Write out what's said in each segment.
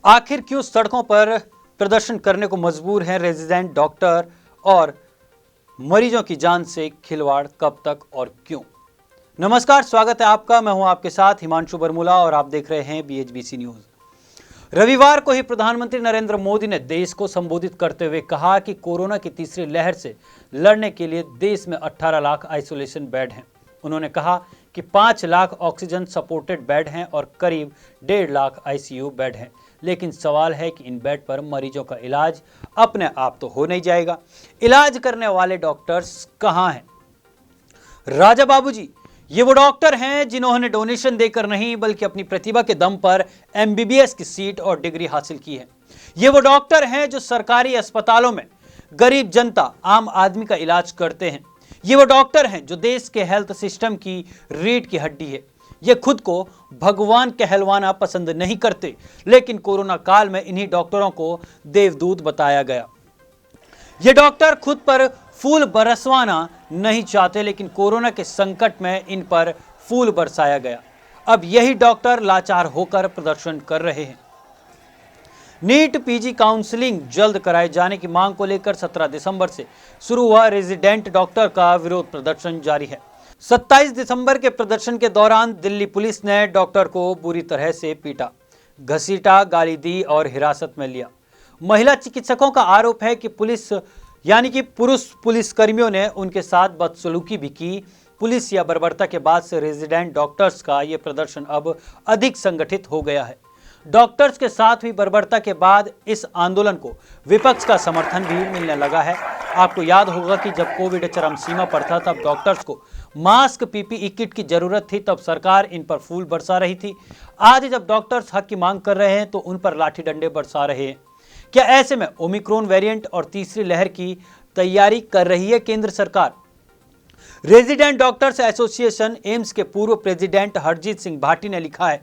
आखिर क्यों सड़कों पर प्रदर्शन करने को मजबूर हैं रेजिडेंट डॉक्टर और मरीजों की जान से खिलवाड़ कब तक और क्यों। नमस्कार, स्वागत है आपका। मैं हूं आपके साथ हिमांशु बरमूला और आप देख रहे हैं BHBC न्यूज। रविवार को ही प्रधानमंत्री नरेंद्र मोदी ने देश को संबोधित करते हुए कहा कि कोरोना की तीसरी लहर से लड़ने के लिए देश में 18 लाख आइसोलेशन बेड हैं। उन्होंने कहा कि 5 लाख ऑक्सीजन सपोर्टेड बेड हैं और करीब 1.5 लाख ICU बेड हैं। लेकिन सवाल है कि इन बेड पर मरीजों का इलाज अपने आप तो हो नहीं जाएगा। इलाज करने वाले डॉक्टर्स कहां हैं? राजा बाबूजी ये वो डॉक्टर हैं जिन्होंने डोनेशन देकर नहीं बल्कि अपनी प्रतिभा के दम पर MBBS की सीट और डिग्री हासिल की है। ये वो डॉक्टर हैं जो सरकारी अस्पतालों में गरीब जनता, आम आदमी का इलाज करते हैं। ये वो डॉक्टर हैं जो देश के हेल्थ सिस्टम की रीढ़ की हड्डी है। ये खुद को भगवान कहलवाना पसंद नहीं करते, लेकिन कोरोना काल में इन्हीं डॉक्टरों को देवदूत बताया गया। ये डॉक्टर खुद पर फूल बरसवाना नहीं चाहते, लेकिन कोरोना के संकट में इन पर फूल बरसाया गया। अब यही डॉक्टर लाचार होकर प्रदर्शन कर रहे हैं। नीट PG काउंसलिंग जल्द कराए जाने की मांग को लेकर 17 दिसंबर से शुरू हुआ रेजिडेंट डॉक्टर का विरोध प्रदर्शन जारी है। 27 दिसंबर के प्रदर्शन के दौरान दिल्ली पुलिस ने डॉक्टर को बुरी तरह से पीटा, घसीटा, गाली दी और हिरासत में लिया। महिला चिकित्सकों का आरोप है कि पुरुष पुलिसकर्मियों ने उनके साथ बदसलूकी भी की। पुलिस या बर्बरता के बाद से रेजिडेंट डॉक्टर्स का यह प्रदर्शन अब अधिक संगठित हो गया है। डॉक्टर्स के साथ हुई बर्बरता के बाद इस आंदोलन को विपक्ष का समर्थन भी मिलने लगा है। आपको याद होगा कि जब कोविड चरम सीमा पर था तब डॉक्टर्स को मास्क, PPE किट की जरूरत थी, तब सरकार इन पर फूल बरसा रही थी। आज जब डॉक्टर्स हक की मांग कर रहे हैं तो उन पर लाठी डंडे बरसा रहे हैं। क्या ऐसे में ओमिक्रॉन वेरिएंट और तीसरी लहर की तैयारी कर रही है केंद्र सरकार? रेजिडेंट डॉक्टर्स एसोसिएशन एम्स के पूर्व प्रेसिडेंट हरजीत सिंह भाटी ने लिखा है,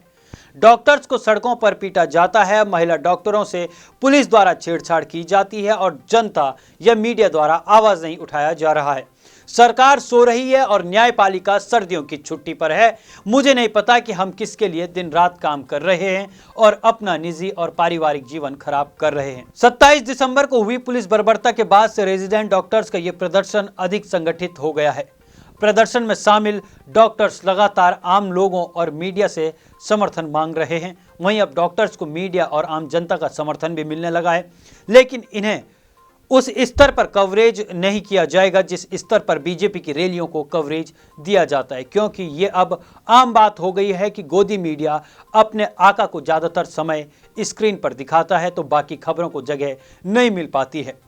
डॉक्टर्स को सड़कों पर पीटा जाता है, महिला डॉक्टरों से पुलिस द्वारा छेड़छाड़ की जाती है और जनता या मीडिया द्वारा आवाज नहीं उठाया जा रहा है। सरकार सो रही है और न्यायपालिका सर्दियों की छुट्टी पर है। मुझे नहीं पता कि हम किसके लिए दिन रात काम कर रहे हैं और अपना निजी और पारिवारिक जीवन खराब कर रहे हैं। 27 दिसंबर को हुई पुलिस बर्बरता के बाद से रेजिडेंट डॉक्टर्स का यह प्रदर्शन अधिक संगठित हो गया है। प्रदर्शन में शामिल डॉक्टर्स लगातार आम लोगों और मीडिया से समर्थन मांग रहे हैं। वहीं अब डॉक्टर्स को मीडिया और आम जनता का समर्थन भी मिलने लगा है, लेकिन इन्हें उस स्तर पर कवरेज नहीं किया जाएगा जिस स्तर पर बीजेपी की रैलियों को कवरेज दिया जाता है, क्योंकि ये अब आम बात हो गई है कि गोदी मीडिया अपने आका को ज़्यादातर समय स्क्रीन पर दिखाता है तो बाकी खबरों को जगह नहीं मिल पाती है।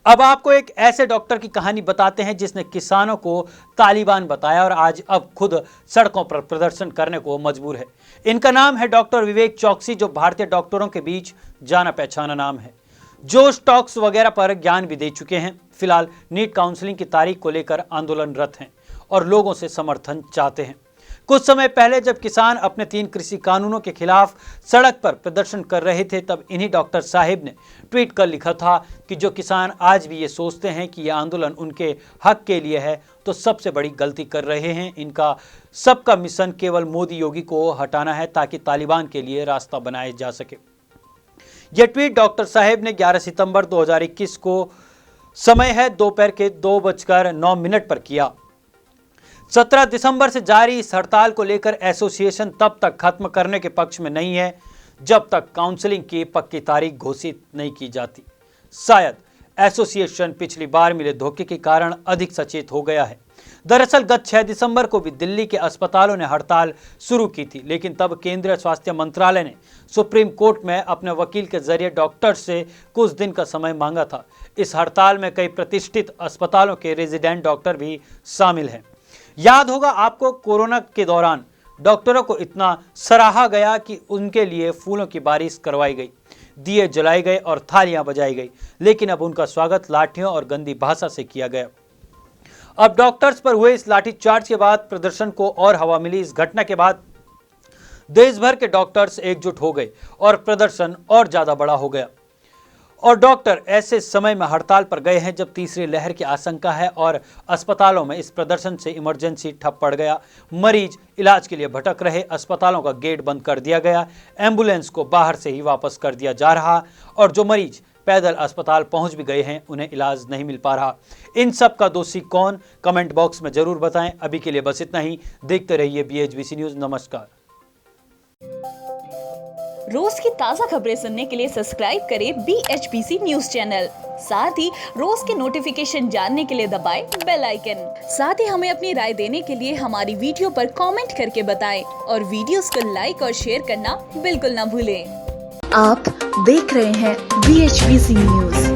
अब आपको एक ऐसे डॉक्टर की कहानी बताते हैं जिसने किसानों को तालिबान बताया और आज अब खुद सड़कों पर प्रदर्शन करने को मजबूर है। इनका नाम है डॉक्टर विवेक चौकसी, जो भारतीय डॉक्टरों के बीच जाना पहचाना नाम है। जोश टॉक्स वगैरह पर ज्ञान भी दे चुके हैं। फिलहाल नीट काउंसलिंग की तारीख को लेकर आंदोलनरत हैं और लोगों से समर्थन चाहते हैं। कुछ समय पहले जब किसान अपने 3 कृषि कानूनों के खिलाफ सड़क पर प्रदर्शन कर रहे थे, तब इन्हीं डॉक्टर साहिब ने ट्वीट कर लिखा था कि जो किसान आज भी ये सोचते हैं कि यह आंदोलन उनके हक के लिए है तो सबसे बड़ी गलती कर रहे हैं। इनका सबका मिशन केवल मोदी योगी को हटाना है ताकि तालिबान के लिए रास्ता बनाया जा सके। यह ट्वीट डॉक्टर साहिब ने 11 सितंबर 2021 को समय है दोपहर के 2:09 पर किया। 17 दिसंबर से जारी इस हड़ताल को लेकर एसोसिएशन तब तक खत्म करने के पक्ष में नहीं है जब तक काउंसलिंग की पक्की तारीख घोषित नहीं की जाती। शायद एसोसिएशन पिछली बार मिले धोखे के कारण अधिक सचेत हो गया है। दरअसल गत 6 दिसंबर को भी दिल्ली के अस्पतालों ने हड़ताल शुरू की थी, लेकिन तब केंद्रीय स्वास्थ्य मंत्रालय ने सुप्रीम कोर्ट में अपने वकील के जरिए डॉक्टर से कुछ दिन का समय मांगा था। इस हड़ताल में कई प्रतिष्ठित अस्पतालों के रेजिडेंट डॉक्टर भी शामिल हैं। याद होगा आपको, कोरोना के दौरान डॉक्टरों को इतना सराहा गया कि उनके लिए फूलों की बारिश करवाई गई, दिए जलाए गए और थालियां बजाई गई, लेकिन अब उनका स्वागत लाठियों और गंदी भाषा से किया गया। अब डॉक्टर्स पर हुए इस लाठीचार्ज के बाद प्रदर्शन को और हवा मिली। इस घटना के बाद देश भर के डॉक्टर्स एकजुट हो गए और प्रदर्शन और ज्यादा बड़ा हो गया और डॉक्टर ऐसे समय में हड़ताल पर गए हैं जब तीसरी लहर की आशंका है और अस्पतालों में इस प्रदर्शन से इमरजेंसी ठप पड़ गया। मरीज इलाज के लिए भटक रहे, अस्पतालों का गेट बंद कर दिया गया, एम्बुलेंस को बाहर से ही वापस कर दिया जा रहा और जो मरीज पैदल अस्पताल पहुंच भी गए हैं उन्हें इलाज नहीं मिल पा रहा। इन सब का दोषी कौन, कमेंट बॉक्स में जरूर बताएं। अभी के लिए बस इतना ही। देखते रहिए BHBC न्यूज। नमस्कार। रोज की ताजा खबरें सुनने के लिए सब्सक्राइब करें BHBC न्यूज चैनल। साथ ही रोज के नोटिफिकेशन जानने के लिए दबाएं बेल आइकन। साथ ही हमें अपनी राय देने के लिए हमारी वीडियो पर कमेंट करके बताएं और वीडियोस को लाइक और शेयर करना बिल्कुल ना भूलें। आप देख रहे हैं BHBC न्यूज।